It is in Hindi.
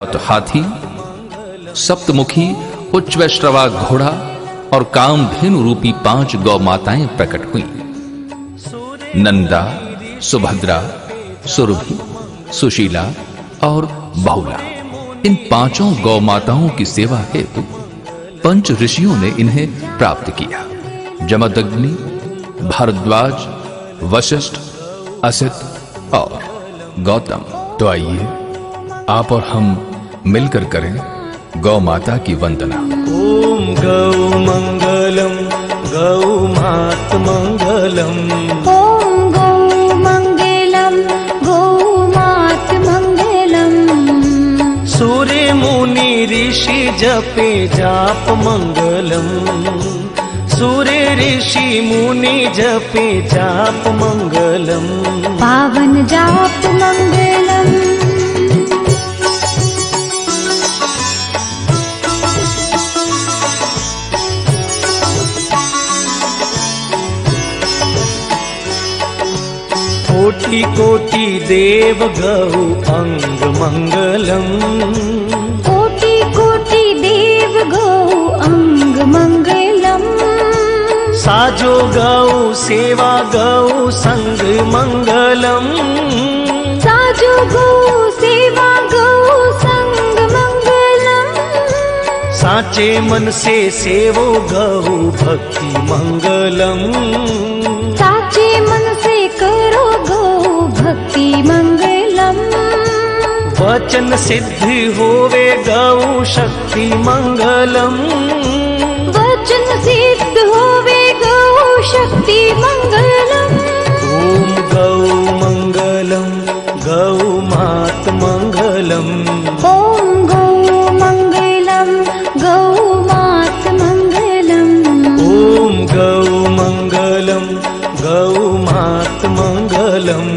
तो हाथी, सप्तमुखी उच्चवैश्रवा घोड़ा और कामधेनु रूपी 5 गौ माताएं प्रकट हुई। नंदा, सुभद्रा, सुरभि, सुशीला और बहुला, इन 5 गौ माताओं की सेवा हेतु पंच ऋषियों ने इन्हें प्राप्त किया। जमदग्नि, भारद्वाज, वशिष्ठ, असित और गौतम। तो आइए आप और हम मिलकर करें गौ माता की वंदना। ओम गौ मंगलम, गौ मात मंगलम। ओम गौ मंगलम, गौ मात मंगलम। सूर्य मुनि ऋषि जपे जाप मंगलम। सूर्य ऋषि मुनि जपे जाप मंगलम। पावन जाप मंगलम। कोटि कोटि देव गौ अंग मंगलम। कोटि कोटि देव गौ अंग मंगलम। साजो गौ सेवा गौ संग मंगलम। साजो गौ सेवा गौ संग मंगलम। साचे मन से सेवो गौ भक्ति मंगलम। साचे मन से करो गौ भक्ति मंगलम। वचन सिद्ध होवे गौ शक्ति मंगलम। वचन सिद्ध होवे गौ शक्ति मंगलम। ओम गौ मंगलम, गौ मात मंगलम। ओम गौ मंगलम, गौ मात मंगलम। ओम गौ मंगलम, गौ मात मंगलम।